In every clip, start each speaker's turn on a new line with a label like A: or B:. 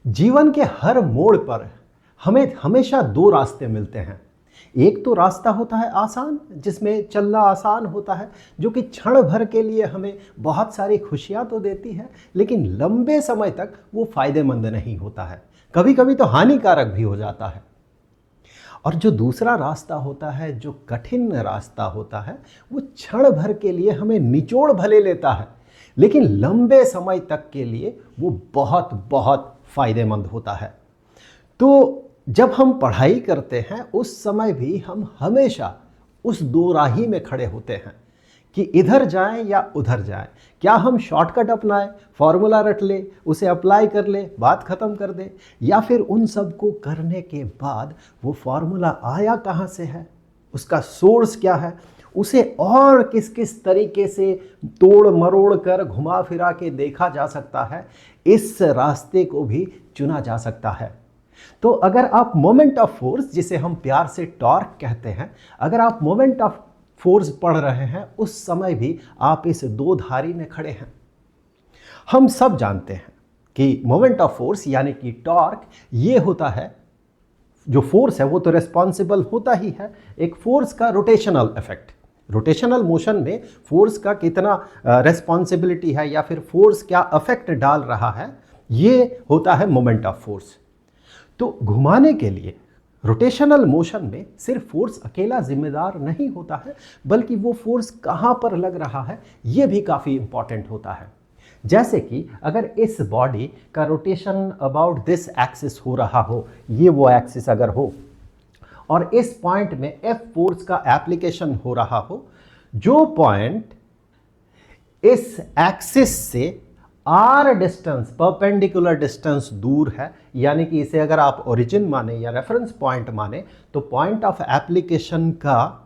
A: जीवन के हर मोड़ पर हमें हमेशा दो रास्ते मिलते हैं। एक तो रास्ता होता है आसान, जिसमें चलना आसान होता है, जो कि क्षण भर के लिए हमें बहुत सारी खुशियां तो देती है, लेकिन लंबे समय तक वो फायदेमंद नहीं होता है, कभी कभी तो हानिकारक भी हो जाता है। और जो दूसरा रास्ता होता है, जो कठिन रास्ता होता है, वो क्षण भर के लिए हमें निचोड़ भले लेता है, लेकिन लंबे समय तक के लिए वो बहुत बहुत फायदेमंद होता है। तो जब हम पढ़ाई करते हैं उस समय भी हम हमेशा उस दो राही में खड़े होते हैं कि इधर जाएं या उधर जाएं। क्या हम शॉर्टकट अपनाएं, फॉर्मूला रट ले, उसे अप्लाई कर ले, बात खत्म कर दे, या फिर उन सब को करने के बाद वो फॉर्मूला आया कहाँ से है, उसका सोर्स क्या है, उसे और किस किस तरीके से तोड़ मरोड़ कर घुमा फिरा के देखा जा सकता है, इस रास्ते को भी चुना जा सकता है। तो अगर आप मोमेंट ऑफ फोर्स, जिसे हम प्यार से टॉर्क कहते हैं, अगर आप मोमेंट ऑफ फोर्स पढ़ रहे हैं, उस समय भी आप इस दो धारी में खड़े हैं। हम सब जानते हैं कि मोमेंट ऑफ फोर्स यानी कि टॉर्क ये होता है, जो फोर्स है वो तो रिस्पॉन्सिबल होता ही है एक फोर्स का रोटेशनल इफेक्ट। रोटेशनल मोशन में फोर्स का कितना रिस्पॉन्सिबिलिटी है या फिर फोर्स क्या इफेक्ट डाल रहा है, ये होता है मोमेंट ऑफ फोर्स। तो घुमाने के लिए रोटेशनल मोशन में सिर्फ फोर्स अकेला जिम्मेदार नहीं होता है, बल्कि वो फोर्स कहाँ पर लग रहा है ये भी काफ़ी इंपॉर्टेंट होता है। जैसे कि अगर इस बॉडी का रोटेशन अबाउट दिस एक्सिस हो रहा हो, ये वो एक्सिस अगर हो, और इस पॉइंट में एफ फोर्स का एप्लीकेशन हो रहा हो, जो पॉइंट इस एक्सिस से आर डिस्टेंस, परपेंडिकुलर डिस्टेंस दूर है, यानी कि इसे अगर आप ओरिजिन माने या रेफरेंस पॉइंट माने, तो पॉइंट ऑफ एप्लीकेशन का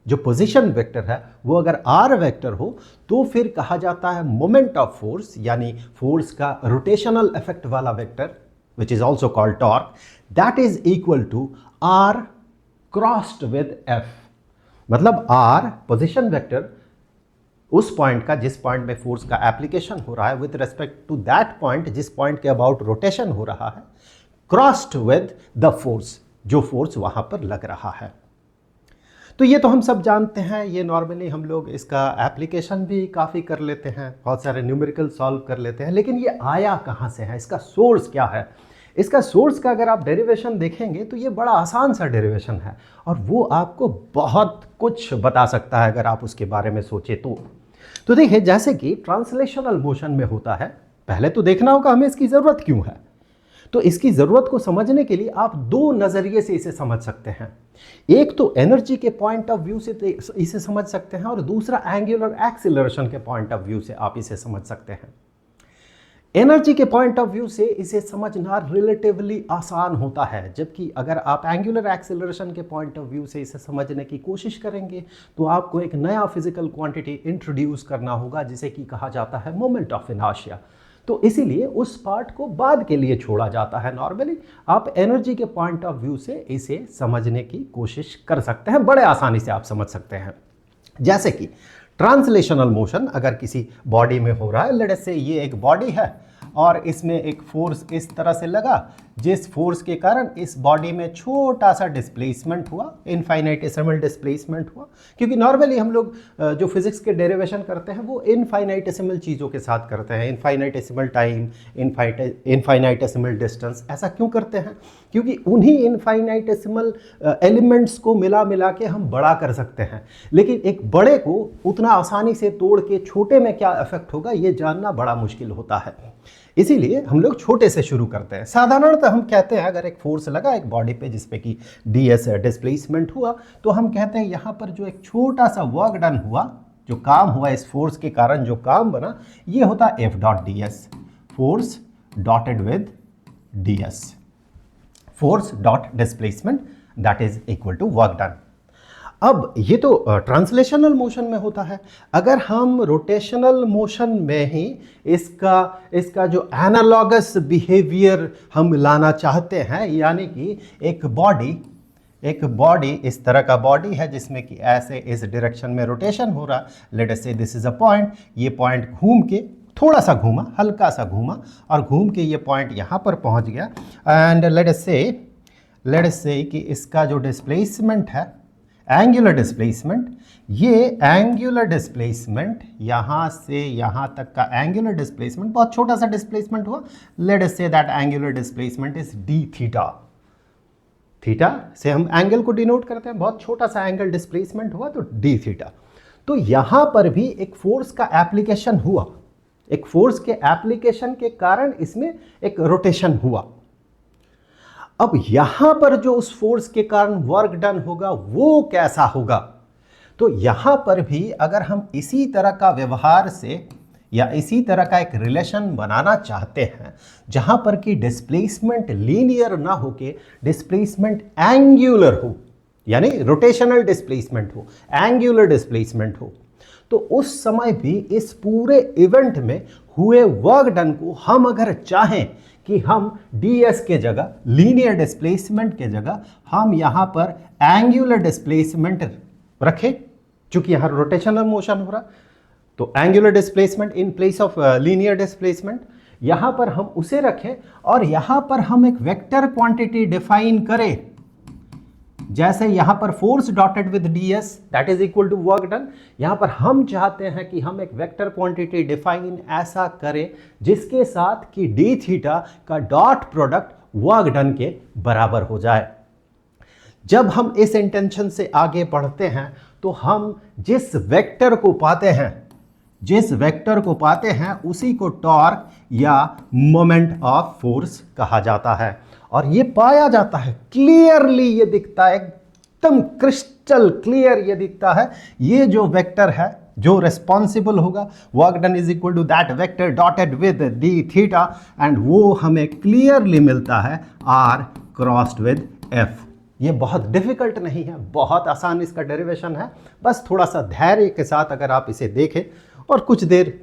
A: जो पोजीशन वेक्टर है वो अगर आर वेक्टर हो, तो फिर कहा जाता है मोमेंट ऑफ फोर्स, यानी फोर्स का रोटेशनल इफेक्ट वाला vector, which is also called torque, that is equal to r crossed with F. मतलब आर पोजीशन वेक्टर उस पॉइंट का जिस पॉइंट में फोर्स का एप्लीकेशन हो रहा है with respect to that point जिस पॉइंट के अबाउट रोटेशन हो रहा है, क्रॉस्ड विद द फोर्स, जो फोर्स वहां पर लग रहा है। तो ये तो हम सब जानते हैं, ये नॉर्मली हम लोग इसका एप्लीकेशन भी काफ़ी कर लेते हैं, बहुत सारे न्यूमेरिकल सॉल्व कर लेते हैं, लेकिन ये आया कहाँ से है, इसका सोर्स क्या है। इसका सोर्स का अगर आप डेरिवेशन देखेंगे तो ये बड़ा आसान सा डेरिवेशन है, और वो आपको बहुत कुछ बता सकता है अगर आप उसके बारे में सोचे तो देखिए, जैसे कि ट्रांसलेशनल मोशन में होता है, पहले तो देखना होगा हमें इसकी ज़रूरत क्यों है। तो इसकी ज़रूरत को समझने के लिए आप दो नज़रिए से इसे समझ सकते हैं। एक तो एनर्जी के पॉइंट ऑफ व्यू से इसे समझ सकते हैं, और दूसरा एंगुलर एक्सीलरेशन के पॉइंट ऑफ व्यू से आप इसे समझ सकते हैं। एनर्जी के पॉइंट ऑफ व्यू से इसे समझना रिलेटिवली आसान होता है, जबकि अगर आप एंगुलर एक्सीलरेशन के पॉइंट ऑफ व्यू से इसे समझने की कोशिश करेंगे तो आपको एक नया फिजिकल क्वांटिटी इंट्रोड्यूस करना होगा, जिसे कि कहा जाता है मोमेंट ऑफ इनर्शिया। तो इसीलिए उस पार्ट को बाद के लिए छोड़ा जाता है। नॉर्मली आप एनर्जी के पॉइंट ऑफ व्यू से इसे समझने की कोशिश कर सकते हैं, बड़े आसानी से आप समझ सकते हैं। जैसे कि ट्रांसलेशनल मोशन अगर किसी बॉडी में हो रहा है, लेट्स से ये एक बॉडी है और इसमें एक फोर्स इस तरह से लगा, जिस फोर्स के कारण इस बॉडी में छोटा सा डिस्प्लेसमेंट हुआ, इनफाइनाइटेसिमल डिस्प्लेसमेंट हुआ। क्योंकि नॉर्मली हम लोग जो फिजिक्स के डेरिवेशन करते हैं वो इनफाइनाइटेसिमल चीज़ों के साथ करते हैं, इनफाइनाइटेसिमल टाइम, इनफाइनाइटेसिमल डिस्टेंस। ऐसा क्यों करते हैं? क्योंकि उन्हीं इनफाइनाइटेसिमल एलिमेंट्स को मिला मिला के हम बड़ा कर सकते हैं, लेकिन एक बड़े को उतना आसानी से तोड़ के छोटे में क्या इफेक्ट होगा ये जानना बड़ा मुश्किल होता है। इसीलिए हम लोग छोटे से शुरू करते हैं। साधारणतः हम कहते हैं अगर एक फोर्स लगा एक बॉडी पे जिसपे कि ds डिस्प्लेसमेंट हुआ, तो हम कहते हैं यहाँ पर जो एक छोटा सा वर्क डन हुआ, जो काम हुआ इस फोर्स के कारण जो काम बना, ये होता F dot ds, force dotted with ds, force dot displacement, that is equal to work done. अब ये तो ट्रांसलेशनल मोशन में होता है। अगर हम रोटेशनल मोशन में ही इसका जो एनालॉगस बिहेवियर हम लाना चाहते हैं, यानी कि एक बॉडी इस तरह का बॉडी है जिसमें कि ऐसे इस डायरेक्शन में रोटेशन हो रहा है, लेट अस से दिस इज अ पॉइंट, ये पॉइंट घूम के थोड़ा सा घूमा, हल्का सा घूमा और घूम के ये पॉइंट यहाँ पर पहुँच गया। एंड लेट अस से कि इसका जो डिस्प्लेसमेंट है, एंगुलर डिस्प्लेसमेंट, ये एंगुलर डिस्प्लेसमेंट यहाँ से यहाँ तक का एंगुलर डिस्प्लेसमेंट बहुत छोटा सा डिस्प्लेसमेंट हुआ। Let us say that angular displacement is D theta. Theta से हम एंगल को डिनोट करते हैं, बहुत छोटा सा एंगल डिस्प्लेसमेंट हुआ तो डी थीटा। तो यहाँ पर भी एक फोर्स का एप्लीकेशन हुआ, एक फोर्स के एप्लीकेशन के कारण इसमें एक रोटेशन हुआ। अब यहां पर जो उस फोर्स के कारण वर्क डन होगा वो कैसा होगा? तो यहां पर भी अगर हम इसी तरह का व्यवहार से या इसी तरह का एक रिलेशन बनाना चाहते हैं जहां पर कि डिस्प्लेसमेंट लीनियर ना होके डिस्प्लेसमेंट एंगुलर हो, यानी रोटेशनल डिस्प्लेसमेंट हो, एंगुलर डिस्प्लेसमेंट हो, तो उस समय भी इस पूरे इवेंट में हुए वर्क डन को हम अगर चाहें कि हम ds के जगह, लीनियर डिस्प्लेसमेंट के जगह हम यहां पर एंगुलर डिस्प्लेसमेंट रखें, चूंकि यहां रोटेशनल मोशन हो रहा, तो angular displacement in place of linear displacement, यहां पर हम उसे रखें और यहां पर हम एक वेक्टर क्वांटिटी डिफाइन करें, जैसे यहां पर force dotted with ds that is equal to work done. यहां पर हम चाहते हैं कि हम एक वेक्टर क्वांटिटी डिफाइन ऐसा करें जिसके साथ कि डी थीटा का डॉट प्रोडक्ट वर्क डन के बराबर हो जाए। जब हम इस इंटेंशन से आगे बढ़ते हैं तो हम जिस वेक्टर को पाते हैं उसी को टॉर्क या मोमेंट ऑफ फोर्स कहा जाता है। और ये पाया जाता है, क्लियरली ये दिखता है, एकदम क्रिस्टल क्लियर ये दिखता है, ये जो वेक्टर है जो रेस्पॉन्सिबल होगा work done is equal to that vector dotted with d theta, and वो हमें क्लियरली मिलता है आर क्रॉस्ड विद एफ। ये बहुत डिफिकल्ट नहीं है, बहुत आसान इसका डेरिवेशन है, बस थोड़ा सा धैर्य के साथ अगर आप इसे देखें और कुछ देर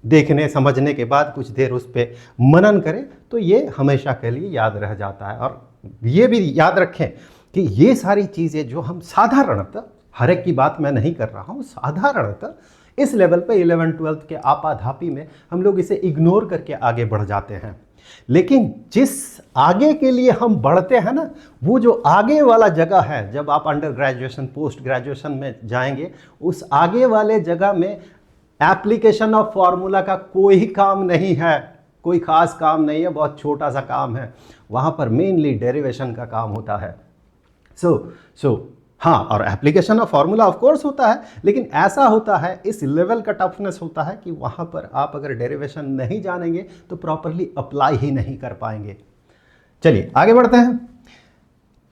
A: देखने समझने के बाद कुछ देर उस पर मनन करें तो ये हमेशा के लिए याद रह जाता है। और ये भी याद रखें कि ये सारी चीज़ें जो हम साधारणतः, हर एक की बात मैं नहीं कर रहा हूँ, साधारणतः इस लेवल पे 11वीं-12वीं के आपाधापी में हम लोग इसे इग्नोर करके आगे बढ़ जाते हैं। लेकिन जिस आगे के लिए हम बढ़ते हैं ना, वो जो आगे वाला जगह है, जब आप अंडर ग्रेजुएशन पोस्ट ग्रेजुएशन में जाएंगे, उस आगे वाले जगह में एप्लीकेशन ऑफ फॉर्मूला का कोई काम नहीं है, कोई खास काम नहीं है, बहुत छोटा सा काम है। वहाँ पर मेनली डेरिवेशन का काम होता है। हाँ, और application of formula of course होता है, लेकिन ऐसा होता है, इस लेवल का टफनेस होता है कि वहाँ पर आप अगर डेरिवेशन नहीं जानेंगे तो प्रॉपरली अप्लाई ही नहीं कर पाएंगे। चलिए आगे बढ़ते हैं।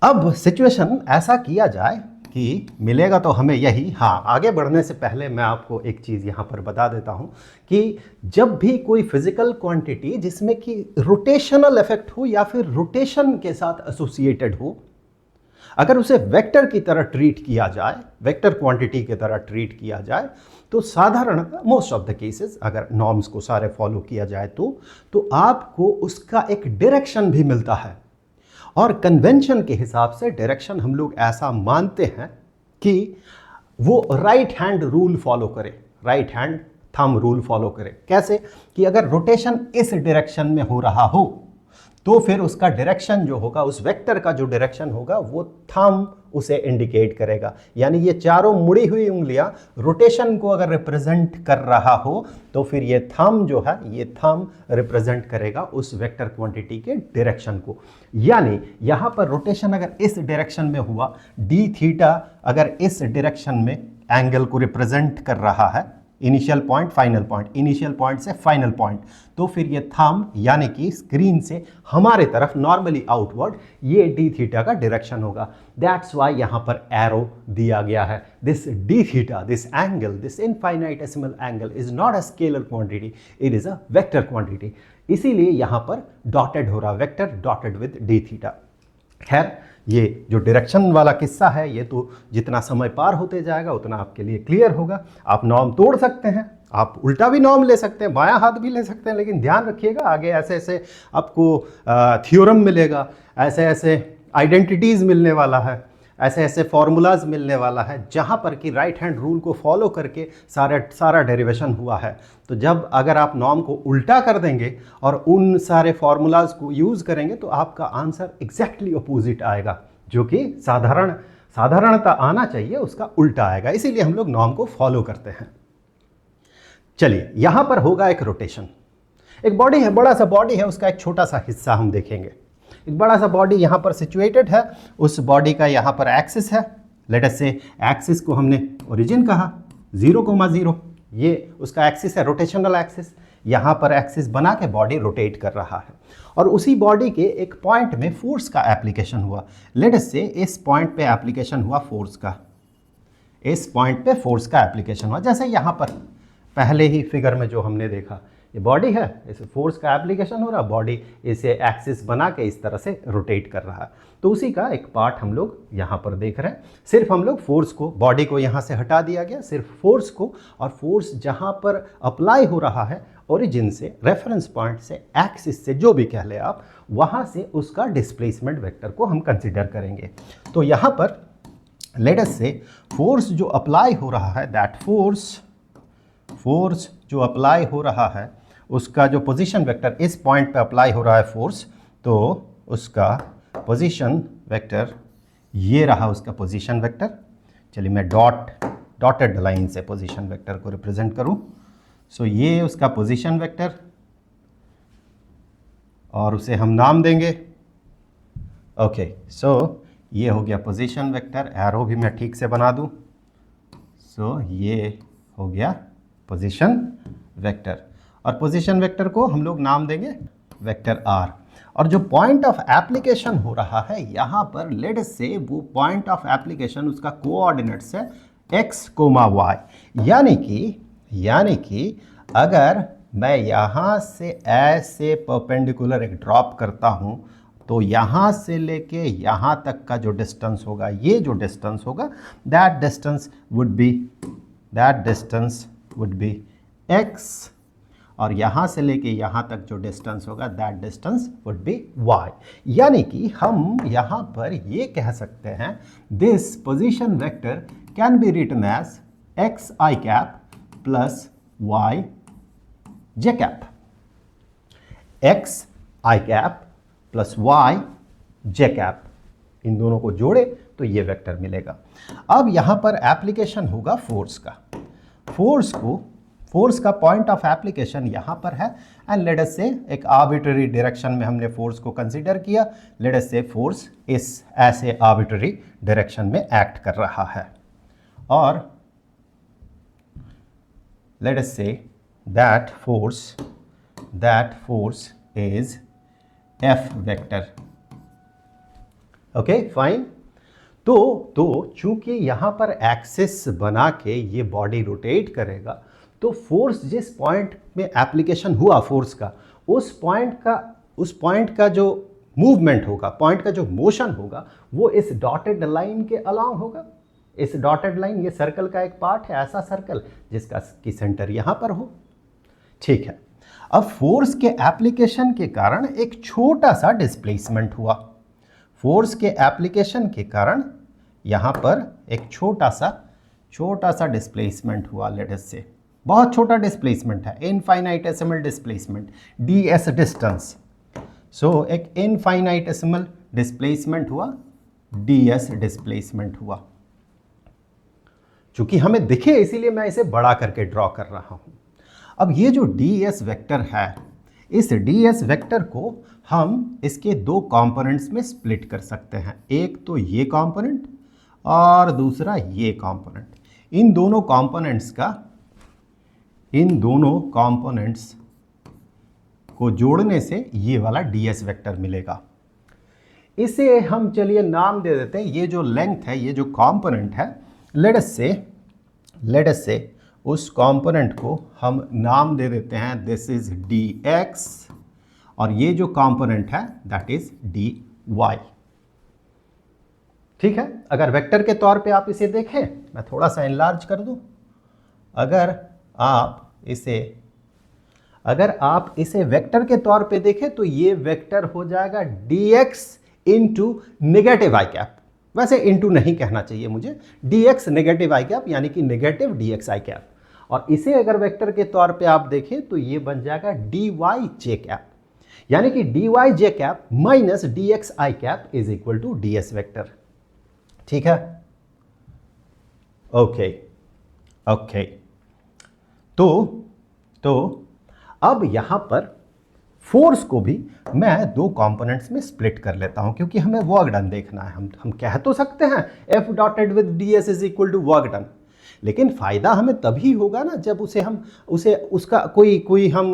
A: अब सिचुएशन ऐसा किया जाए कि मिलेगा तो हमें यही। हाँ, आगे बढ़ने से पहले मैं आपको एक चीज़ यहाँ पर बता देता हूँ कि जब भी कोई फिजिकल क्वांटिटी जिसमें कि रोटेशनल इफेक्ट हो या फिर रोटेशन के साथ एसोसिएटेड हो, अगर उसे वेक्टर की तरह ट्रीट किया जाए, वेक्टर क्वांटिटी की तरह ट्रीट किया जाए, तो साधारणतः मोस्ट ऑफ द केसेस अगर नॉर्म्स को सारे फॉलो किया जाए तो आपको उसका एक डायरेक्शन भी मिलता है। और कन्वेंशन के हिसाब से डायरेक्शन हम लोग ऐसा मानते हैं कि वो राइट हैंड रूल फॉलो करे, right hand thumb rule follow करे। कैसे? कि अगर रोटेशन इस डायरेक्शन में हो रहा हो तो फिर उसका डायरेक्शन जो होगा, उस वेक्टर का जो डायरेक्शन होगा, वो थंब उसे इंडिकेट करेगा। यानी ये चारों मुड़ी हुई उंगलियां रोटेशन को अगर रिप्रेजेंट कर रहा हो तो फिर ये थंब जो है, ये थंब रिप्रेजेंट करेगा उस वेक्टर क्वांटिटी के डायरेक्शन को। यानी यहाँ पर रोटेशन अगर इस डायरेक्शन में हुआ, डी थीटा अगर इस डायरेक्शन में एंगल को रिप्रेजेंट कर रहा है, initial point final point, initial point से फाइनल पॉइंट, तो फिर ये थंब यानी कि स्क्रीन से हमारे तरफ नॉर्मली आउटवर्ड ये डी थीटा का डायरेक्शन होगा। दैट्स वाई यहाँ पर एरो दिया गया है। This D theta, this angle, this infinitesimal angle is not a scalar quantity, it is a vector quantity. इसीलिए यहाँ पर डॉटेड हो रहा, vector dotted with d theta. खैर, ये जो डायरेक्शन वाला किस्सा है ये तो जितना समय पार होते जाएगा उतना आपके लिए क्लियर होगा। आप नॉर्म तोड़ सकते हैं, आप उल्टा भी नॉर्म ले सकते हैं, बायां हाथ भी ले सकते हैं, लेकिन ध्यान रखिएगा आगे ऐसे ऐसे आपको थ्योरम मिलेगा, ऐसे ऐसे आइडेंटिटीज़ मिलने वाला है। ऐसे ऐसे फॉर्मूलाज मिलने वाला है जहाँ पर कि राइट हैंड रूल को फॉलो करके सारा डेरिवेशन हुआ है। तो जब अगर आप नॉर्म को उल्टा कर देंगे और उन सारे फॉर्मूलाज को यूज़ करेंगे तो आपका आंसर एग्जैक्टली अपोजिट आएगा, जो कि साधारणता आना चाहिए उसका उल्टा आएगा। इसीलिए हम लोग नॉर्म को फॉलो करते हैं। चलिए, यहाँ पर होगा एक रोटेशन। एक बॉडी है, बड़ा सा बॉडी है, उसका एक छोटा सा हिस्सा हम देखेंगे। एक बड़ा सा बॉडी यहाँ पर सिचुएटेड है, उस बॉडी का यहाँ पर एक्सिस है। लेट अस से एक्सिस को हमने ओरिजिन कहा, 0,0, ये उसका एक्सिस है, रोटेशनल एक्सिस। यहाँ पर एक्सिस बना के बॉडी रोटेट कर रहा है और उसी बॉडी के एक पॉइंट में फोर्स का एप्लीकेशन हुआ। लेट अस से इस पॉइंट पे एप्लीकेशन हुआ फोर्स का, इस पॉइंट पे फोर्स का एप्लीकेशन हुआ। जैसे यहाँ पर पहले ही फिगर में जो हमने देखा, ये बॉडी है, इसे फोर्स का एप्लीकेशन हो रहा, बॉडी इसे एक्सिस बना के इस तरह से रोटेट कर रहा है। तो उसी का एक पार्ट हम लोग यहाँ पर देख रहे हैं। सिर्फ हम लोग फोर्स को, बॉडी को यहाँ से हटा दिया गया, सिर्फ फोर्स को, और फोर्स जहाँ पर अप्लाई हो रहा है ओरिजिन से, रेफरेंस पॉइंट से, एक्सिस से, जो भी कह ले आप, वहाँ से उसका डिस्प्लेसमेंट वेक्टर को हम कंसिडर करेंगे। तो यहाँ पर लेट अस से फोर्स जो अप्लाई हो रहा है, दैट फोर्स जो अप्लाई हो रहा है उसका जो पोजीशन वेक्टर, इस पॉइंट पे अप्लाई हो रहा है फोर्स, तो उसका पोजीशन वेक्टर ये रहा, उसका पोजीशन वेक्टर। चलिए मैं डॉटेड लाइन से पोजीशन वेक्टर को रिप्रेजेंट करूं। सो ये उसका पोजीशन वेक्टर, और उसे हम नाम देंगे। ओके, सो ये हो गया पोजीशन वेक्टर। एरो भी मैं ठीक से बना दूं। सो ये हो गया पोजीशन वेक्टर, और पोजीशन वेक्टर को हम लोग नाम देंगे वेक्टर आर। और जो पॉइंट ऑफ एप्लीकेशन हो रहा है यहाँ पर, लेट अस से वो पॉइंट ऑफ एप्लीकेशन, उसका कोऑर्डिनेट्स है x, y। यानी कि अगर मैं यहाँ से ऐसे परपेंडिकुलर एक ड्रॉप करता हूँ तो यहाँ से लेके यहाँ तक का जो डिस्टेंस होगा, ये जो डिस्टेंस होगा, that distance would be x, और यहाँ से लेके यहाँ तक जो डिस्टेंस होगा, that distance would be y। यानी कि हम यहाँ पर ये कह सकते हैं, this position vector can be written as x i cap plus y j cap. x i cap plus y j cap, इन दोनों को जोड़े तो ये वेक्टर मिलेगा। अब यहाँ पर एप्लीकेशन होगा फोर्स का। फोर्स का पॉइंट ऑफ एप्लीकेशन यहाँ पर है, एंड लेट अस से एक आर्बिट्ररी डायरेक्शन में हमने फोर्स को कंसीडर किया। लेट अस से फोर्स इस ऐसे आर्बिट्ररी डायरेक्शन में एक्ट कर रहा है, और let us say that force is F vector. Okay fine. तो चूंकि यहाँ पर एक्सिस बना के ये बॉडी रोटेट करेगा, तो फोर्स जिस पॉइंट में एप्लीकेशन हुआ फोर्स का, उस पॉइंट का जो मूवमेंट होगा, पॉइंट का जो मोशन होगा, वो इस डॉटेड लाइन के अलाउंग होगा। इस डॉटेड लाइन, ये सर्कल का एक पार्ट है, ऐसा सर्कल जिसका की सेंटर यहाँ पर हो। ठीक है, अब फोर्स के एप्लीकेशन के कारण एक छोटा सा डिस्प्लेसमेंट हुआ। फोर्स के एप्लीकेशन के कारण यहाँ पर एक छोटा सा डिस्प्लेसमेंट हुआ। लेट अस से बहुत छोटा डिस्प्लेसमेंट है, इनफाइनाइटेसिमल डिस्प्लेसमेंट, ds डिस्टेंस। सो एक इनफाइनाइटेसिमल डिस्प्लेसमेंट हुआ, ds डिस्प्लेसमेंट हुआ। चूंकि हमें दिखे इसीलिए मैं इसे बड़ा करके ड्रॉ कर रहा हूं। अब ये जो ds वेक्टर है, इस ds वेक्टर को हम इसके दो कंपोनेंट्स में स्प्लिट कर सकते हैं। एक तो ये कंपोनेंट और दूसरा ये कंपोनेंट। इन दोनों कंपोनेंट्स को जोड़ने से ये वाला ds वेक्टर मिलेगा। इसे हम चलिए नाम दे देते हैं, ये जो लेंथ है, ये जो कंपोनेंट है, लेट अस से उस कंपोनेंट को हम नाम दे देते हैं, दिस इज dx, और ये जो कंपोनेंट है दैट इज dy। ठीक है, अगर वेक्टर के तौर पे आप इसे देखें, मैं थोड़ा सा एनलार्ज कर दूं। अगर आप इसे वेक्टर के तौर पे देखें तो ये वेक्टर हो जाएगा dx इंटू नेगेटिव आई कैप। वैसे इनटू नहीं कहना चाहिए मुझे, dx नेगेटिव आई कैप यानी कि नेगेटिव dx आई कैप, और इसे अगर वेक्टर के तौर पे आप देखें तो ये बन जाएगा dy j कैप, यानी कि dy j cap minus dx i cap is equal to ds vector. ठीक है, ओके ओके। तो अब यहां पर फोर्स को भी मैं दो कंपोनेंट्स में स्प्लिट कर लेता हूं, क्योंकि हमें वर्क डन देखना है। हम कह तो सकते हैं F dotted with ds is equal to work done, लेकिन फायदा हमें तभी होगा ना जब उसका कोई हम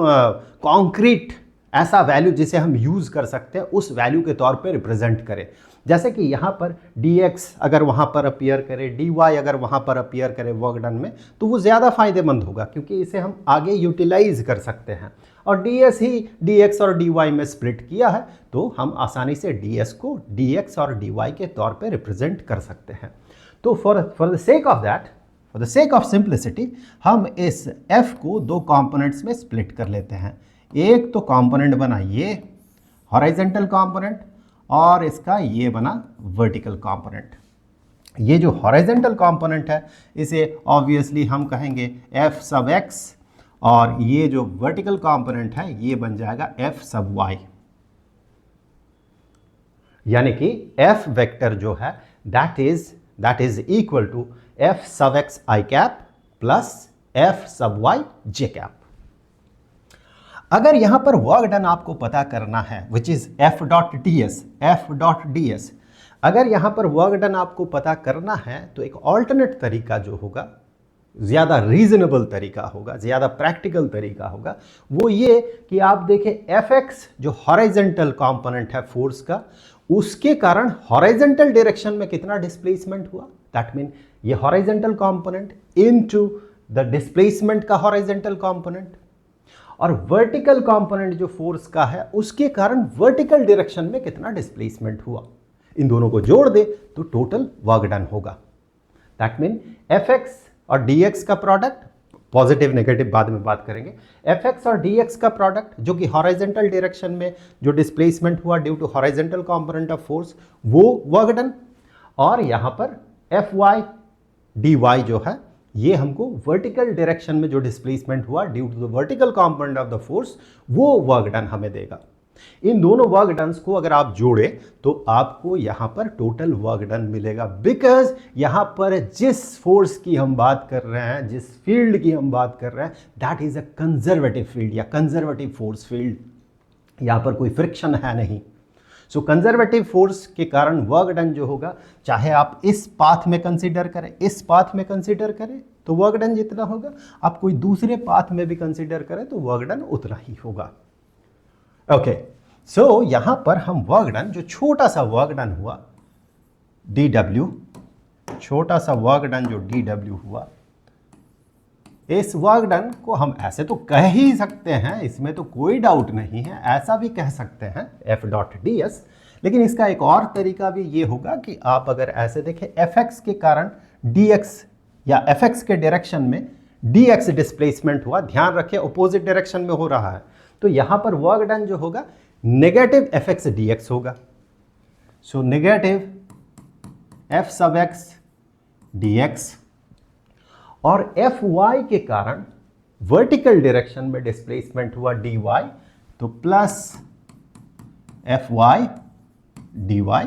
A: कॉन्क्रीट ऐसा वैल्यू जिसे हम यूज़ कर सकते हैं उस वैल्यू के तौर पे रिप्रेजेंट करें। जैसे कि यहाँ पर dx अगर वहाँ पर अपीयर करे, dy अगर वहाँ पर अपीयर करे वर्क डन में, तो वो ज़्यादा फायदेमंद होगा, क्योंकि इसे हम आगे यूटिलाइज कर सकते हैं। और ds ही dx और dy में स्प्लिट किया है, तो हम आसानी से ds को dx और dy के तौर पे रिप्रेजेंट कर सकते हैं। तो for the sake of that, for the sake of simplicity, हम इस f को दो कंपोनेंट्स में स्प्लिट कर लेते हैं। एक तो कंपोनेंट बना ये हॉरिजॉन्टल कंपोनेंट, और इसका ये बना वर्टिकल कंपोनेंट। ये जो हॉरिजॉन्टल कंपोनेंट है इसे ऑब्वियसली हम कहेंगे f सब x, और ये जो वर्टिकल कंपोनेंट है ये बन जाएगा f सब y, यानी कि f वेक्टर जो है that is equal to f sub x i cap plus f sub y j cap. अगर यहां पर वर्क डन आपको पता करना है which is f dot ds, अगर यहां पर वर्क डन आपको पता करना है तो एक ऑल्टरनेट तरीका जो होगा, ज़्यादा रीजनेबल तरीका होगा, ज़्यादा प्रैक्टिकल तरीका होगा, वो ये कि आप देखें fx जो हॉरिजॉन्टल कंपोनेंट है फोर्स का, उसके कारण हॉरिजॉन्टल डायरेक्शन में कितना डिस्प्लेसमेंट हुआ, दैट मीन ये horizontal component into the displacement का हॉरिजॉन्टल कंपोनेंट, और वर्टिकल कंपोनेंट जो फोर्स का है उसके कारण वर्टिकल डायरेक्शन में कितना डिस्प्लेसमेंट हुआ। इन दोनों को जोड़ दे तो टोटल वर्क डन होगा। दैट मीन fx और dx का प्रोडक्ट, पॉजिटिव नेगेटिव बाद में बात करेंगे, fx और dx का प्रोडक्ट जो कि हॉरिजॉन्टल डायरेक्शन में जो डिस्प्लेसमेंट हुआ due to horizontal component of force, वो वर्क डन, और यहाँ पर fy dy जो है ये हमको वर्टिकल डायरेक्शन में जो डिस्प्लेसमेंट हुआ due to the vertical component of the force, वो वर्क डन हमें देगा। इन दोनों वर्क डन्स को अगर आप जोड़े तो आपको यहां पर टोटल वर्क डन मिलेगा, बिकॉज यहां पर जिस फोर्स की हम बात कर रहे हैं, जिस फील्ड की हम बात कर रहे हैं, that is a conservative field या कंजर्वेटिव फोर्स फील्ड। यहां पर कोई फ्रिक्शन है नहीं। सो कंजर्वेटिव फोर्स के कारण वर्क डन जो होगा, चाहे आप इस पाथ में कंसीडर करें, इस पाथ में कंसीडर करें तो वर्क डन जितना होगा, आप कोई दूसरे पाथ में भी कंसीडर करें तो वर्क डन उतना ही होगा। ओके, सो यहां पर हम वर्क डन, जो छोटा सा वर्क डन हुआ dw, छोटा सा वर्क डन जो dw हुआ, इस वर्क डन को हम ऐसे तो कह ही सकते हैं, इसमें तो कोई डाउट नहीं है, ऐसा भी कह सकते हैं f डॉट ds, लेकिन इसका एक और तरीका भी ये होगा कि आप अगर ऐसे देखें fx के कारण dx या fx के डायरेक्शन में dx डिस्प्लेसमेंट हुआ, ध्यान रखें अपोजिट डायरेक्शन में हो रहा है, तो यहां पर वर्क डन जो होगा नेगेटिव fx dx होगा। So negative f sub x dx, और fy के कारण वर्टिकल डायरेक्शन में डिस्प्लेसमेंट हुआ dy, तो प्लस fy dy।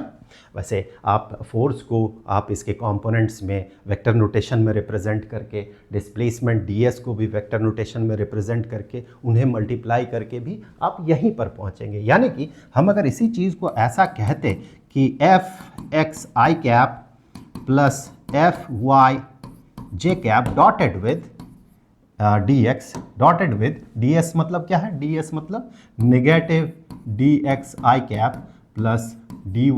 A: वैसे आप फोर्स को आप इसके कंपोनेंट्स में वेक्टर नोटेशन में रिप्रेजेंट करके, डिस्प्लेसमेंट ds को भी वेक्टर नोटेशन में रिप्रेजेंट करके, उन्हें मल्टीप्लाई करके भी आप यहीं पर पहुंचेंगे। यानी कि हम अगर इसी चीज़ को ऐसा कहते कि fx i cap plus fy j cap dotted with dx, dotted with ds मतलब क्या है, ds मतलब negative dx i cap plus dy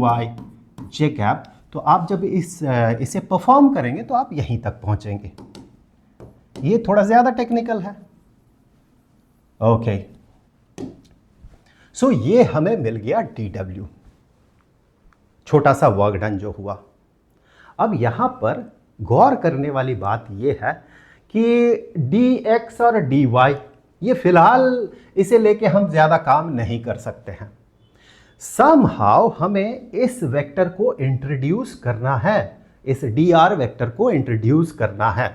A: j cap, तो आप जब इसे परफॉर्म करेंगे तो आप यहीं तक पहुंचेंगे। ये थोड़ा ज़्यादा टेक्निकल है। ओके, सो ये हमें मिल गया dw, छोटा सा वर्क डन जो हुआ। अब यहां पर गौर करने वाली बात यह है कि dx और dy, ये फिलहाल इसे लेके हम ज़्यादा काम नहीं कर सकते हैं। समहाउ हमें इस वेक्टर को इंट्रोड्यूस करना है, इस dr वेक्टर को इंट्रोड्यूस करना है,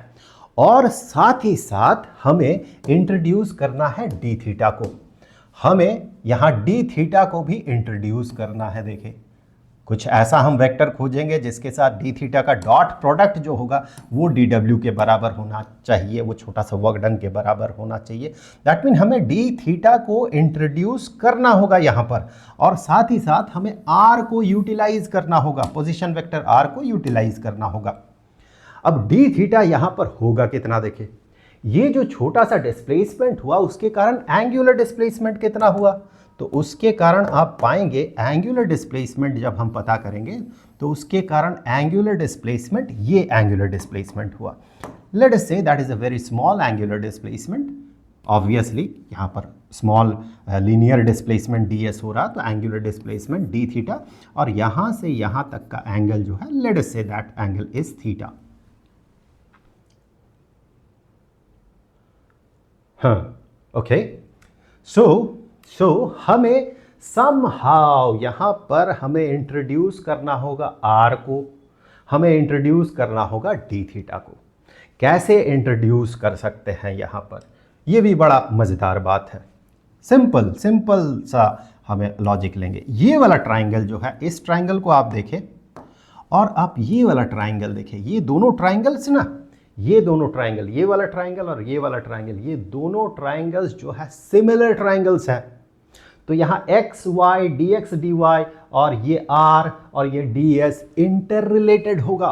A: और साथ ही साथ हमें इंट्रोड्यूस करना है d थीटा को। हमें यहां d थीटा को भी इंट्रोड्यूस करना है। देखिए, कुछ ऐसा हम वेक्टर खोजेंगे जिसके साथ d थीटा का डॉट प्रोडक्ट जो होगा वो dw के बराबर होना चाहिए, वो छोटा सा वर्क डन के बराबर होना चाहिए। दैट मीन हमें d थीटा को इंट्रोड्यूस करना होगा यहाँ पर, और साथ ही साथ हमें r को यूटिलाइज करना होगा, पोजीशन वेक्टर r को यूटिलाइज करना होगा। अब d थीटा यहाँ पर होगा कितना, देखिए ये जो छोटा सा डिस्प्लेसमेंट हुआ उसके कारण एंगुलर डिस्प्लेसमेंट कितना हुआ, तो उसके कारण आप पाएंगे एंगुलर डिस्प्लेसमेंट जब हम पता करेंगे तो उसके कारण एंगुलर डिस्प्लेसमेंट, ये एंगुलर डिस्प्लेसमेंट हुआ। Let us say that is a very small angular displacement. Obviously यहाँ पर स्मॉल लीनियर डिस्प्लेसमेंट ds हो रहा, तो एंगुलर डिस्प्लेसमेंट d थीटा, और यहाँ से यहाँ तक का एंगल जो है, let us say that angle is theta. हाँ, ओके। सो हमें समहाउ यहाँ पर हमें इंट्रोड्यूस करना होगा r को, हमें इंट्रोड्यूस करना होगा d थीटा को। कैसे इंट्रोड्यूस कर सकते हैं यहाँ पर, ये भी बड़ा मज़ेदार बात है। सिंपल सा हमें लॉजिक लेंगे। ये वाला ट्राइंगल जो है, इस ट्राइंगल को आप देखें और आप ये वाला ट्राइंगल देखें, ये दोनों ट्राइंगल्स ना, ये दोनों ट्राइंगल, ये वाला ट्राइंगल और ये वाला ट्राइंगल, ये दोनों ट्राइंगल्स जो है सिमिलर ट्राइंगल्स हैं। तो यहाँ x y d x d y और ये आर और ये डी एस इंटर रिलेटेड होगा।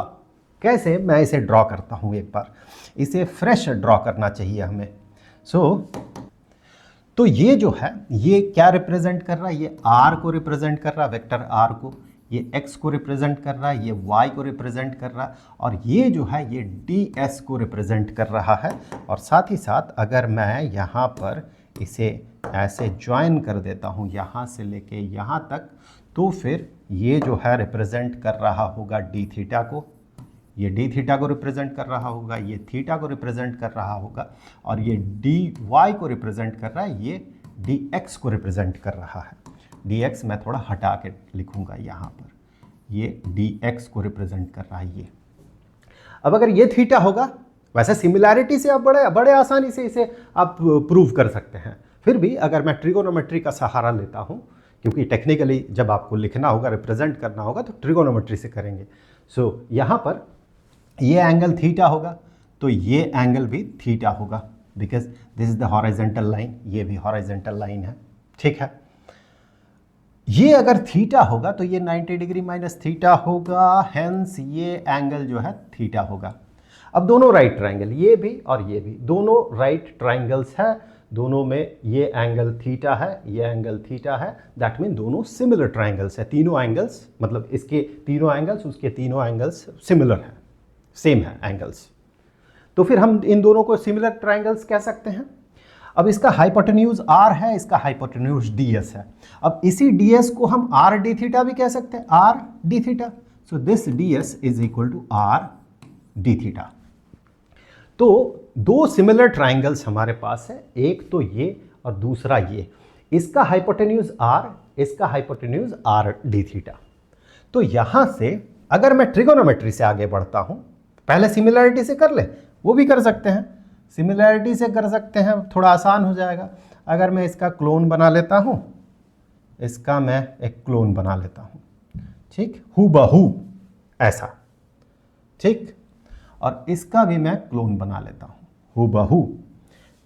A: कैसे, मैं इसे ड्रॉ करता हूँ एक बार, इसे फ्रेश ड्रॉ करना चाहिए हमें। तो ये जो है ये क्या रिप्रेजेंट कर रहा है, ये आर को रिप्रेजेंट कर रहा है, वेक्टर आर को, ये x को रिप्रेजेंट कर रहा है, ये y को रिप्रेजेंट कर रहा है, और ये जो है ये ds को रिप्रेजेंट कर रहा है। और साथ ही साथ अगर मैं यहाँ पर इसे ऐसे ज्वाइन कर देता हूँ यहाँ से लेके यहाँ तक, तो फिर ये जो है रिप्रेजेंट कर रहा होगा d थीटा को, ये d थीटा को रिप्रेजेंट कर रहा होगा, ये थीटा को रिप्रेजेंट कर रहा होगा, और ये dy को रिप्रेजेंट कर रहा है, ये dx को रिप्रेजेंट कर रहा है। dx मैं थोड़ा हटा के लिखूंगा यहाँ पर, ये dx को रिप्रेजेंट कर रहा है ये। अब अगर ये थीटा होगा, वैसे सिमिलैरिटी से आप बड़े आसानी से इसे आप प्रूव कर सकते हैं। फिर भी अगर मैं ट्रिगोनोमेट्री का सहारा लेता हूँ, क्योंकि टेक्निकली जब आपको लिखना होगा, रिप्रेजेंट करना होगा, तो ट्रिगोनोमेट्री से करेंगे। सो यहाँ पर ये एंगल थीटा होगा, तो ये एंगल भी थीटा होगा, because this is the horizontal line, ये भी हॉरिजॉन्टल लाइन है, ठीक है। ये अगर थीटा होगा तो ये 90 डिग्री माइनस थीटा होगा, हेंस ये एंगल जो है थीटा होगा। अब दोनों राइट ट्राइंगल, ये भी और ये भी, दोनों राइट ट्राइंगल्स है, दोनों में ये एंगल थीटा है, ये एंगल थीटा है, दैट मीन दोनों सिमिलर ट्राइंगल्स है। तीनों एंगल्स, मतलब इसके तीनों एंगल्स, उसके तीनों एंगल्स सिमिलर हैं, सेम है एंगल्स। तो फिर हम इन दोनों को सिमिलर ट्राइंगल्स कह सकते हैं। अब इसका हाइपोटेन्यूज r है, इसका हाइपोटेन्यूज ds है। अब इसी ds को हम r d थीटा भी कह सकते हैं, r d theta. So this ds is equal to r d theta. तो दो सिमिलर ट्राइंगल्स हमारे पास है, एक तो ये और दूसरा ये। इसका हाइपोटेन्यूज r, इसका हाइपोटेन्यूज r d थीटा। तो यहां से अगर मैं ट्रिगोनोमेट्री से आगे बढ़ता हूं, पहले सिमिलैरिटी से कर ले, वो भी कर सकते हैं, सिमिलैरिटी से कर सकते हैं, थोड़ा आसान हो जाएगा। अगर मैं इसका क्लोन बना लेता हूँ, इसका मैं एक क्लोन बना लेता हूँ, ठीक, हूबहू ऐसा, ठीक, और इसका भी मैं क्लोन बना लेता हूँ हूबहू।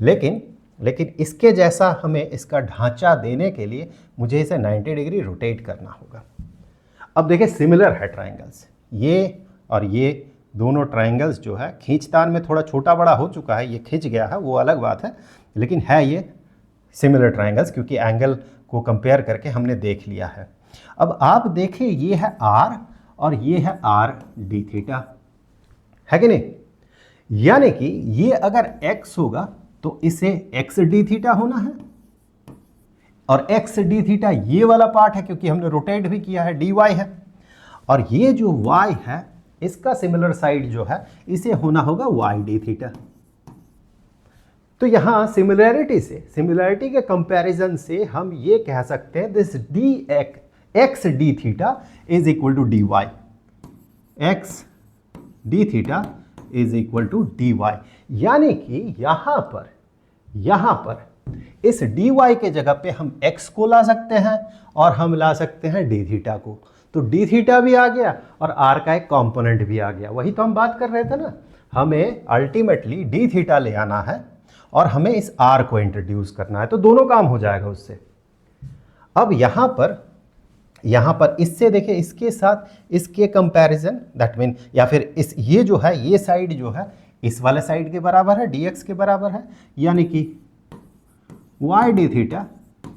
A: लेकिन इसके जैसा हमें इसका ढांचा देने के लिए मुझे इसे 90 डिग्री रोटेट करना होगा। अब देखिए सिमिलर है ट्राइंगल्स, ये और ये दोनों ट्राइंगल्स जो है, खींचतान में थोड़ा छोटा बड़ा हो चुका है, ये खिंच गया है, वो अलग बात है, लेकिन है ये सिमिलर ट्राइंगल्स, क्योंकि एंगल को कंपेयर करके हमने देख लिया है। अब आप देखिए ये है r और ये है r d थीटा, है कि नहीं? यानी कि ये अगर x होगा तो इसे x d थीटा होना है, और x d थीटा ये वाला पार्ट है, क्योंकि हमने रोटेट भी किया है, dy है, और ये जो y है इसका सिमिलर साइड जो है इसे होना होगा y d थीटा। तो यहां सिमिलैरिटी से, सिमिलैरिटी के कंपैरिजन से हम ये कह सकते हैं this x d theta is equal to d y, x d theta is equal to d y, यानी कि यहां पर इस डी वाई के जगह पे हम x को ला सकते हैं और हम ला सकते हैं डी थीटा को। तो डी थीटा भी आ गया और r का एक कंपोनेंट भी आ गया। वही तो हम बात कर रहे थे ना, हमें अल्टीमेटली डी थीटा ले आना है और हमें इस r को इंट्रोड्यूस करना है, तो दोनों काम हो जाएगा उससे। अब यहां पर इससे देखिए, इसके साथ इसके कंपैरिजन, दैट मीन या फिर इस ये जो है, ये साइड जो है इस वाले साइड के बराबर है, dx के बराबर है, यानी कि y d theta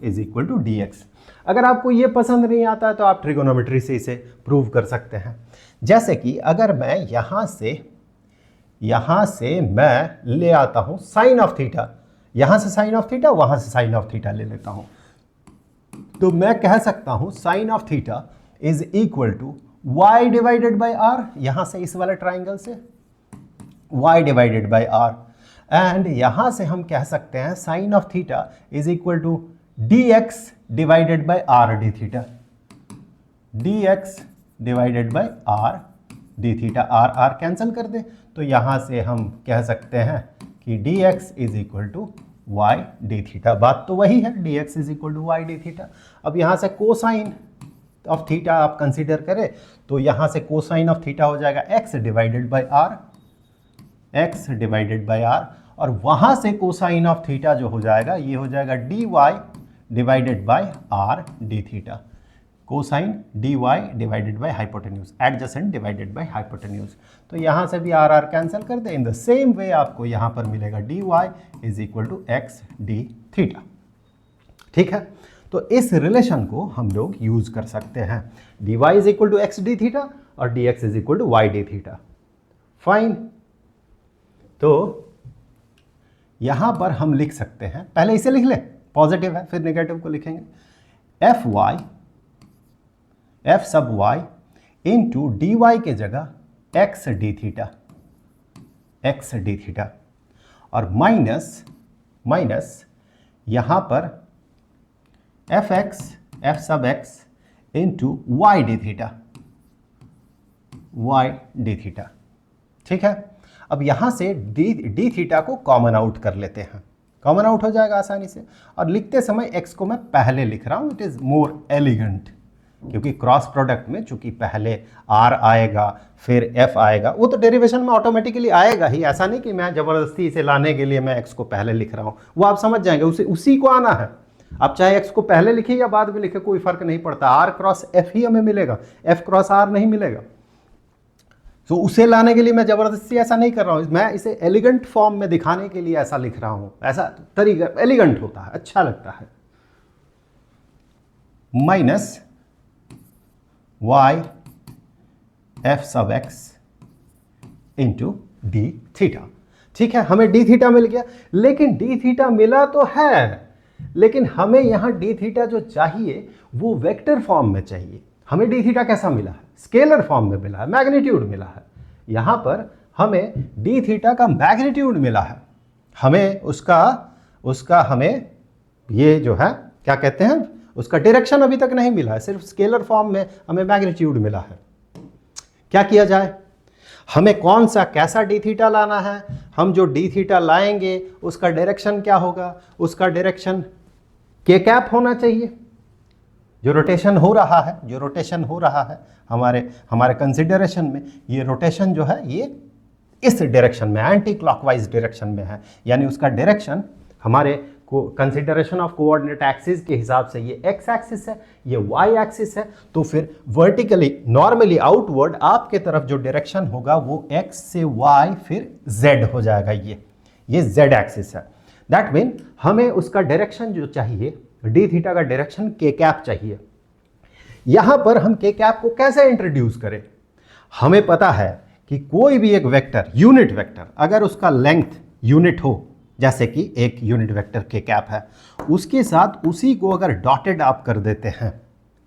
A: is equal to d x. अगर आपको ये पसंद नहीं आता है तो आप ट्रिगोनोमेट्री से इसे प्रूव कर सकते हैं। जैसे कि अगर मैं यहां से मैं ले आता हूं साइन ऑफ थीटा, यहां से साइन ऑफ थीटा, वहां से साइन ऑफ थीटा ले लेता हूं, तो मैं कह सकता हूं sine of theta is equal to y divided by r, यहां से इस वाले ट्राइंगल से y divided by r, and यहां से हम कह सकते हैं sine of theta is equal to dx divided by r d theta, dx divided by r d theta. R r cancel कर दे तो यहां से हम कह सकते हैं कि dx is equal to y d theta. बात तो वही है, dx is equal to y d theta. अब यहां से कोसाइन ऑफ थीटा आप कंसीडर करें तो यहां से कोसाइन ऑफ थीटा हो जाएगा x divided by r, x divided by r, और वहां से कोसाइन ऑफ थीटा जो हो जाएगा ये हो जाएगा dy divided by r d theta, cosine dy divided by hypotenuse, adjacent divided by hypotenuse. तो यहां से भी आर आर कैंसिल कर दे। इन द सेम वे आपको यहां पर मिलेगा dy is equal to x d theta. ठीक है, तो इस रिलेशन को हम लोग यूज कर सकते हैं, dy is equal to x d theta और dx is equal to y d theta. Fine, तो यहां पर हम लिख सकते हैं, पहले इसे लिख ले, पॉजिटिव है, फिर नेगेटिव को लिखेंगे, एफ सब y इंटू डी वाई के जगह एक्स डी थीटा, और माइनस यहां पर एफ सब x into y d theta. ठीक है, अब यहां से डी थीटा को कॉमन आउट कर लेते हैं, कॉमन आउट हो जाएगा आसानी से, और लिखते समय x को मैं पहले लिख रहा हूं, इट इज मोर एलिगेंट, क्योंकि क्रॉस प्रोडक्ट में चूंकि पहले r आएगा फिर f आएगा, वो तो डेरिवेशन में ऑटोमेटिकली आएगा ही, ऐसा नहीं कि मैं जबरदस्ती इसे लाने के लिए मैं x को पहले लिख रहा हूं, वो आप समझ जाएंगे, उसी को आना है। आप चाहे x को पहले लिखे या बाद में लिखे कोई फर्क नहीं पड़ता, r क्रॉस f ही हमें मिलेगा, f क्रॉस r नहीं मिलेगा। तो उसे लाने के लिए मैं जबरदस्ती ऐसा नहीं कर रहा हूं, मैं इसे एलिगेंट फॉर्म में दिखाने के लिए ऐसा लिख रहा हूं, ऐसा तरीका एलिगेंट होता है, अच्छा लगता है। Minus y f sub x into D theta. ठीक है, हमें डी थीटा मिल गया, लेकिन डी थीटा मिला तो है, लेकिन हमें यहां डी थीटा जो चाहिए वो वेक्टर फॉर्म में चाहिए। हमें डी थीटा कैसा मिला है? स्केलर फॉर्म में मिला है, मैग्नीट्यूड मिला है। यहां पर हमें डी थीटा का मैग्नीट्यूड मिला है, हमें उसका हमें ये जो है क्या कहते हैं, उसका डायरेक्शन अभी तक नहीं मिला है, सिर्फ स्केलर फॉर्म में हमें मैग्नीट्यूड मिला है। क्या किया जाए, हमें कौन सा कैसा डी थीटा लाना है? हम जो डी थीटा लाएंगे उसका डायरेक्शन क्या होगा? उसका डायरेक्शन के कैप होना चाहिए। जो रोटेशन हो रहा है हमारे कंसिडरेशन में, ये रोटेशन जो है ये इस डायरेक्शन में, एंटी क्लॉकवाइज डायरेक्शन में है, यानी उसका डायरेक्शन हमारे को कंसिडरेशन ऑफ कोऑर्डिनेट एक्सिस के हिसाब से ये एक्स एक्सिस है, ये वाई एक्सिस है, तो फिर वर्टिकली नॉर्मली आउटवर्ड आपके तरफ जो डायरेक्शन होगा वो एक्स से वाई फिर जेड हो जाएगा, ये जेड एक्सिस है। दैट मीन हमें उसका डायरेक्शन जो चाहिए, डी थीटा का डायरेक्शन के कैप चाहिए। यहां पर हम के कैप को कैसे इंट्रोड्यूस करें? हमें पता है कि कोई भी एक वेक्टर, यूनिट वेक्टर, अगर उसका लेंथ यूनिट हो, जैसे कि एक यूनिट वेक्टर के कैप है, उसके साथ उसी को अगर डॉटेड आप कर देते हैं,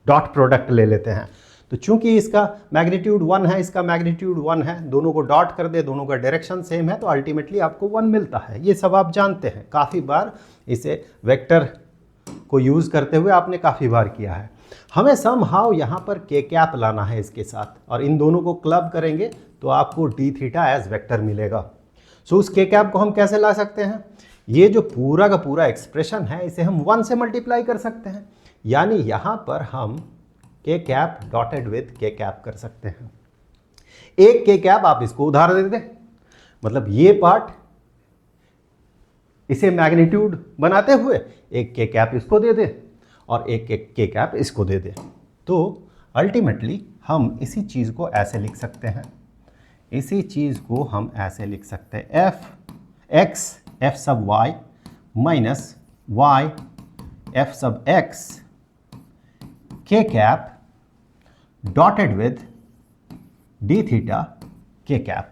A: डॉट प्रोडक्ट ले लेते हैं, तो चूंकि इसका मैग्नीट्यूड 1 है, इसका मैग्नीट्यूड 1 है, दोनों को डॉट कर दे, दोनों का डायरेक्शन सेम है, तो अल्टीमेटली आपको 1 मिलता है। ये सब आप जानते हैं, काफ़ी बार इसे वेक्टर को यूज़ करते हुए आपने काफ़ी बार किया है। हमें समहाउ यहाँ पर के कैप लाना है इसके साथ, और इन दोनों को क्लब करेंगे तो आपको डी थीटा एज वेक्टर मिलेगा। सो उस के कैप को हम कैसे ला सकते हैं? ये जो पूरा का पूरा एक्सप्रेशन है इसे हम 1 से मल्टीप्लाई कर सकते हैं, यानी यहाँ पर हम के कैप डॉटेड विद के कैप कर सकते हैं। एक के कैप आप इसको उधार दे दें, मतलब ये पार्ट इसे मैग्नीट्यूड बनाते हुए एक के कैप इसको दे दें और एक के कैप इसको दे दें। तो अल्टीमेटली हम इसी चीज़ को ऐसे लिख सकते हैं, इसी चीज़ को हम ऐसे लिख सकते हैं एफ एक्स एफ सब वाई माइनस वाई एफ सब एक्स के cap dotted with d theta के कैप।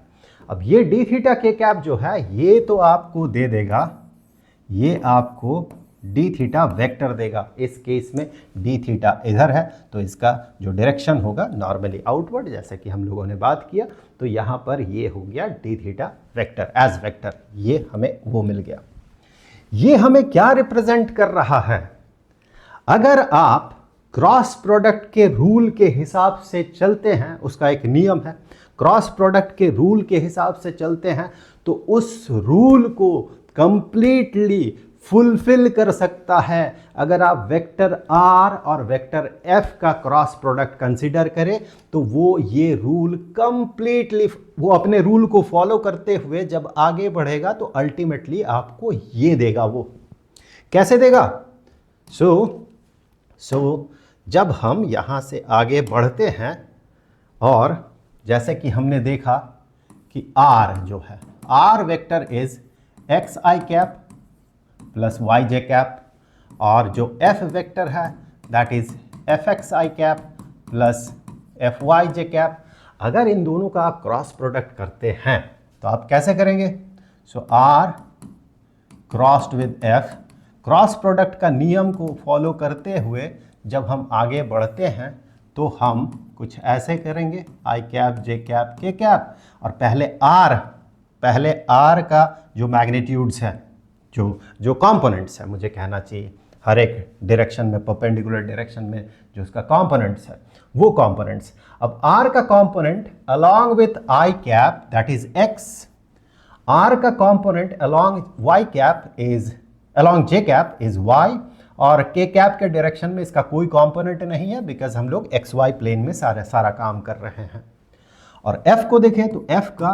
A: अब ये डी थीटा के कैप जो है ये तो आपको दे देगा, ये आपको डी थीटा वेक्टर देगा। इस केस में डी थीटा इधर है तो इसका जो डायरेक्शन होगा नॉर्मली आउटवर्ड, जैसे कि हम लोगों ने बात किया, तो यहाँ पर ये हो गया d theta vector as vector, ये हमें वो मिल गया। ये हमें क्या रिप्रेजेंट कर रहा है? अगर आप क्रॉस प्रोडक्ट के रूल के हिसाब से चलते हैं, उसका एक नियम है, क्रॉस प्रोडक्ट के रूल के हिसाब से चलते हैं तो उस रूल को कंप्लीटली फुलफिल कर सकता है अगर आप वेक्टर आर और वेक्टर एफ का क्रॉस प्रोडक्ट कंसीडर करें, तो वो ये रूल कंप्लीटली, वो अपने रूल को फॉलो करते हुए जब आगे बढ़ेगा तो अल्टीमेटली आपको ये देगा। वो कैसे देगा? सो जब हम यहाँ से आगे बढ़ते हैं और जैसे कि हमने देखा कि आर जो है, r vector is x i cap plus y j cap, और जो एफ वेक्टर है that is F x i cap plus F y j cap. अगर इन दोनों का आप क्रॉस प्रोडक्ट करते हैं तो आप कैसे करेंगे? So R crossed with F, cross product का नियम को फॉलो करते हुए जब हम आगे बढ़ते हैं तो हम कुछ ऐसे करेंगे, आई कैप जे कैप के कैप, और पहले आर का जो मैग्नीट्यूड्स है, जो कंपोनेंट्स है, मुझे कहना चाहिए हर एक डायरेक्शन में, परपेंडिकुलर डायरेक्शन में जो उसका कंपोनेंट्स है, वो कंपोनेंट्स। अब आर का component along with I cap that is X, R का component along Y cap is, along J cap is Y, और के कैप के डायरेक्शन में इसका कोई कंपोनेंट नहीं है बिकॉज हम लोग एक्स वाई प्लेन में सारा काम कर रहे हैं। और एफ को देखें तो एफ का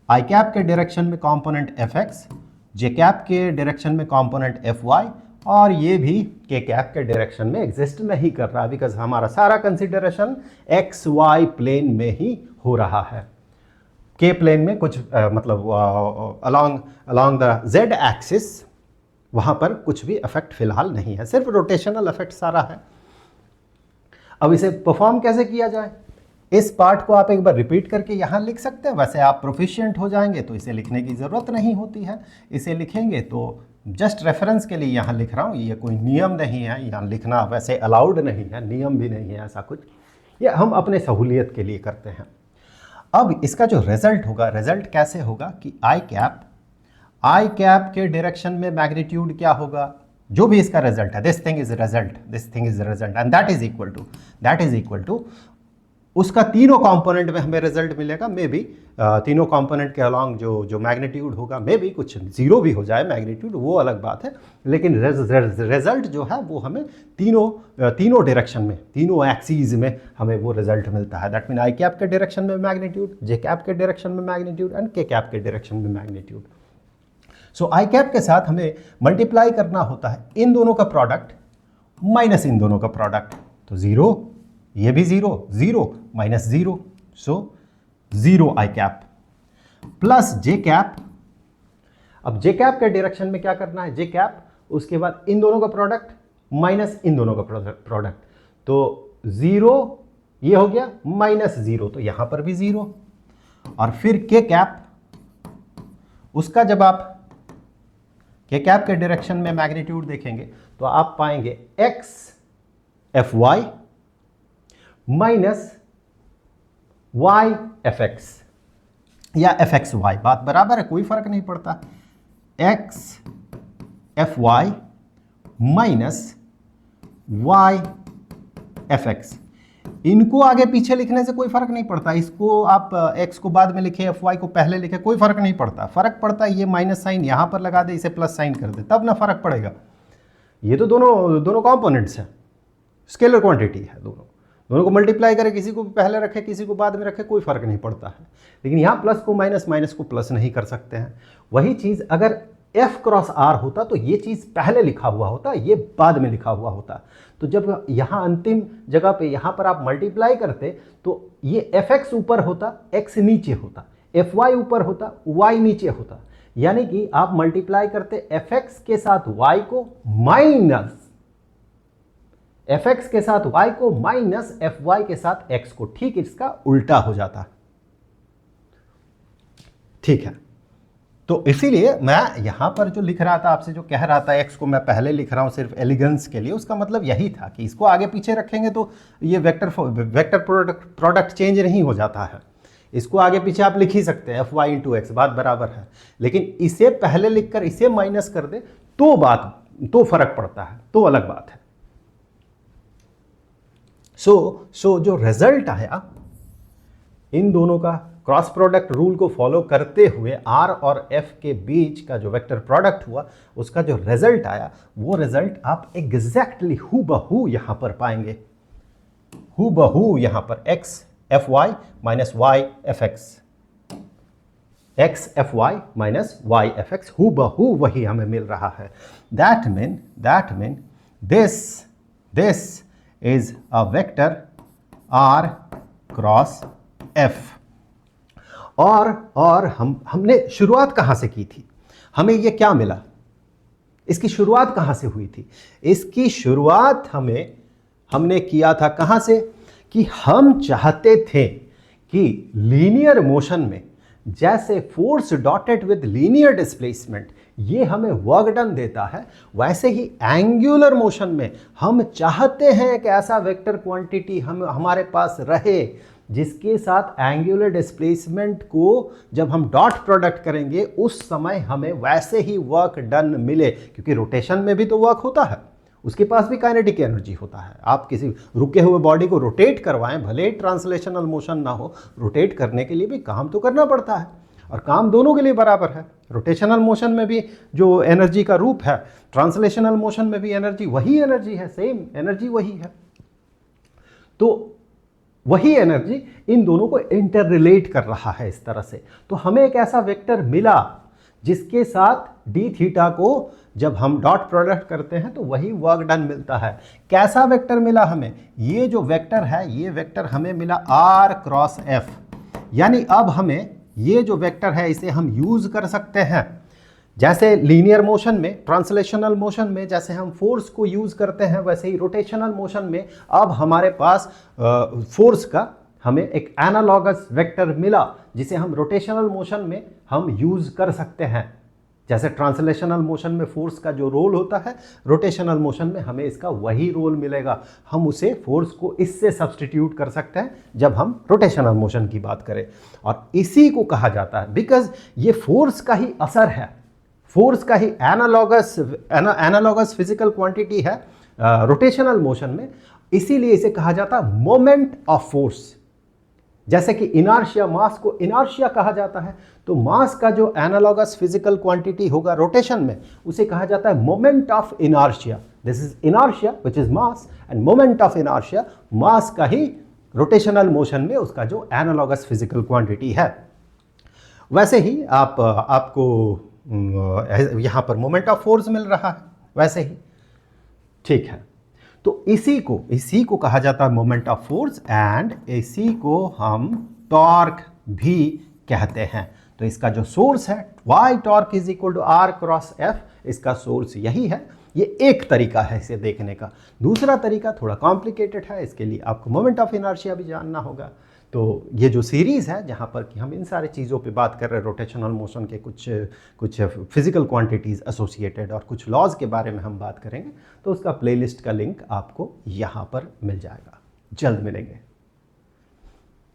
A: आई कैप के डायरेक्शन में कंपोनेंट एफ एक्स, जे कैप के डायरेक्शन में कंपोनेंट एफ वाई, और ये भी के कैप के डायरेक्शन में एग्जिस्ट नहीं कर रहा बिकॉज हमारा सारा कंसिडरेशन एक्स वाई प्लेन में ही हो रहा है। के प्लेन में कुछ मतलब अलोंग द जेड एक्सिस वहाँ पर कुछ भी इफेक्ट फिलहाल नहीं है, सिर्फ रोटेशनल इफेक्ट सारा है। अब इसे परफॉर्म कैसे किया जाए? इस पार्ट को आप एक बार रिपीट करके यहाँ लिख सकते हैं, वैसे आप प्रोफिशिएंट हो जाएंगे तो इसे लिखने की ज़रूरत नहीं होती है। इसे लिखेंगे तो जस्ट रेफरेंस के लिए यहाँ लिख रहा हूँ, ये कोई नियम नहीं है, यहाँ लिखना वैसे अलाउड नहीं है, नियम भी नहीं है ऐसा कुछ, ये हम अपने सहूलियत के लिए करते हैं। अब इसका जो रिजल्ट होगा, रिजल्ट कैसे होगा कि आई कैप के डायरेक्शन में मैग्नीट्यूड क्या होगा, जो भी इसका रिजल्ट है, this thing is result and that is equal to उसका तीनों कंपोनेंट में हमें रिजल्ट मिलेगा। मे बी तीनों कंपोनेंट के अलॉन्ग जो मैग्नीट्यूड होगा, मे बी कुछ जीरो भी हो जाए मैग्नीट्यूड, वो अलग बात है, लेकिन रिजल्ट जो है वो हमें तीनों डायरेक्शन में, तीनों एक्सीज में हमें वो रिजल्ट मिलता है। दैट मीन आई कैप के डायरेक्शन में मैग्नीट्यूड, जे कैप के डायरेक्शन में मैग्नीट्यूड एंड के कैप के डायरेक्शन में मैग्नीट्यूड। सो आई कैप के साथ हमें मल्टीप्लाई करना होता है इन दोनों का प्रोडक्ट माइनस इन दोनों का प्रोडक्ट, तो जीरो, ये भी zero minus zero, so zero I cap plus J cap. अब जे कैप के डायरेक्शन में क्या करना है, जे कैप, उसके बाद इन दोनों का प्रोडक्ट माइनस इन दोनों का प्रोडक्ट, तो जीरो ये हो गया माइनस जीरो, तो यहां पर भी जीरो, और फिर के कैप, उसका जब आप के कैप के डायरेक्शन में मैग्नीट्यूड देखेंगे तो आप पाएंगे x F y minus y F x या एफ एक्स वाई, बात बराबर है, कोई फर्क नहीं पड़ता। X F y minus y fx, इनको आगे पीछे लिखने से कोई फर्क नहीं पड़ता। इसको आप x को बाद में लिखे, fy को पहले लिखे, कोई फर्क नहीं पड़ता। फर्क पड़ता है ये माइनस साइन यहाँ पर लगा दे, इसे प्लस साइन कर दे, तब ना फर्क पड़ेगा। ये तो दोनों कंपोनेंट्स हैं, स्केलर क्वांटिटी है, दोनों को मल्टीप्लाई करें, किसी को पहले रखे किसी को बाद में रखे, कोई फर्क नहीं पड़ता है। लेकिन यहाँ प्लस को माइनस, माइनस को प्लस नहीं कर सकते हैं। वही चीज़ अगर f क्रॉस r होता तो ये चीज़ पहले लिखा हुआ होता, ये बाद में लिखा हुआ होता। तो जब यहाँ अंतिम जगह पे यहाँ पर आप मल्टीप्लाई करते तो ये fx ऊपर होता, x नीचे होता, fy ऊपर होता, y नीचे होता। यानी कि आप मल्टीप्लाई करते fx के साथ y को माइनस fx के साथ y को माइनस fy के साथ x को, ठीक इसका उल्टा हो जाता। ठीक है, तो इसीलिए मैं यहां पर जो लिख रहा था आपसे, जो कह रहा था x को मैं पहले लिख रहा हूं सिर्फ एलिगेंस के लिए, उसका मतलब यही था कि इसको आगे पीछे रखेंगे तो ये वेक्टर प्रोडक्ट चेंज नहीं हो जाता है। इसको आगे पीछे आप लिख ही सकते हैं, fy इंटू एक्स, बात बराबर है। लेकिन इसे पहले लिखकर इसे माइनस कर दे तो फर्क पड़ता है, तो अलग बात है। सो जो रिजल्ट आया इन दोनों का क्रॉस प्रोडक्ट रूल को फॉलो करते हुए r और f के बीच का जो वेक्टर प्रोडक्ट हुआ, उसका जो रिजल्ट आया, वो रिजल्ट आप एग्जैक्टली हूबहू यहां पर पाएंगे। हूबहू यहां पर x fy minus y fx, x fy minus y fx, हूबहू वही हमें मिल रहा है। That mean this is a vector r cross f। और हमने शुरुआत कहाँ से की थी, हमें ये क्या मिला, इसकी शुरुआत कहाँ से हुई थी? इसकी शुरुआत हमने किया था कहाँ से, कि हम चाहते थे कि लीनियर मोशन में जैसे force dotted with linear displacement ये हमें वर्क डन देता है, वैसे ही एंगुलर मोशन में हम चाहते हैं कि ऐसा वेक्टर क्वांटिटी हमारे पास रहे जिसके साथ एंगुलर डिस्प्लेसमेंट को जब हम डॉट प्रोडक्ट करेंगे उस समय हमें वैसे ही वर्क डन मिले। क्योंकि रोटेशन में भी तो वर्क होता है, उसके पास भी काइनेटिक एनर्जी होता है। आप किसी रुके हुए बॉडी को रोटेट करवाएं, भले ही ट्रांसलेशनल मोशन ना हो, रोटेट करने के लिए भी काम तो करना पड़ता है, और काम दोनों के लिए बराबर है। रोटेशनल मोशन में भी जो एनर्जी का रूप है, ट्रांसलेशनल मोशन में भी एनर्जी वही एनर्जी है, सेम एनर्जी वही है। तो वही एनर्जी इन दोनों को इंटर रिलेट कर रहा है इस तरह से। तो हमें एक ऐसा वेक्टर मिला जिसके साथ डी थीटा को जब हम डॉट प्रोडक्ट करते हैं तो वही वर्क डन मिलता है। कैसा वेक्टर मिला हमें? ये जो वेक्टर है, ये वेक्टर हमें मिला आर क्रॉस एफ। यानी अब हमें ये जो वेक्टर है इसे हम यूज कर सकते हैं, जैसे लीनियर मोशन में, ट्रांसलेशनल मोशन में जैसे हम फोर्स को यूज करते हैं, वैसे ही रोटेशनल मोशन में अब हमारे पास फोर्स का हमें एक एनालॉगस वेक्टर मिला जिसे हम रोटेशनल मोशन में हम यूज कर सकते हैं। जैसे ट्रांसलेशनल मोशन में फोर्स का जो रोल होता है, रोटेशनल मोशन में हमें इसका वही रोल मिलेगा। हम उसे फोर्स को इससे सब्सटीट्यूट कर सकते हैं जब हम रोटेशनल मोशन की बात करें, और इसी को कहा जाता है, बिकॉज ये फोर्स का ही असर है, फोर्स का ही एनालॉगस फिजिकल क्वांटिटी है रोटेशनल मोशन में, इसीलिए इसे कहा जाता है मोमेंट ऑफ फोर्स। जैसे कि इनर्शिया, मास को इनर्शिया कहा जाता है, तो मास का जो एनालॉगस फिजिकल क्वांटिटी होगा रोटेशन में उसे कहा जाता है moment of inertia. This is inertia which is mass, and moment of inertia mass का ही रोटेशनल मोशन में उसका जो एनालॉगस फिजिकल क्वांटिटी है। वैसे ही आपको यहाँ पर मोमेंट ऑफ फोर्स मिल रहा है, वैसे ही, ठीक है। तो इसी को कहा जाता है मोमेंट ऑफ फोर्स, एंड इसी को हम टॉर्क भी कहते हैं। तो इसका जो सोर्स है y torque is equal to r cross f, इसका सोर्स यही है। ये एक तरीका है इसे देखने का। दूसरा तरीका थोड़ा कॉम्प्लिकेटेड है, इसके लिए आपको मोमेंट ऑफ इनर्शिया भी जानना होगा। तो ये जो सीरीज़ है जहाँ पर कि हम इन सारी चीज़ों पे बात कर रहे हैं, रोटेशनल मोशन के कुछ फिजिकल क्वांटिटीज़ एसोसिएटेड और कुछ लॉज के बारे में हम बात करेंगे, तो उसका प्लेलिस्ट का लिंक आपको यहाँ पर मिल जाएगा। जल्द मिलेंगे।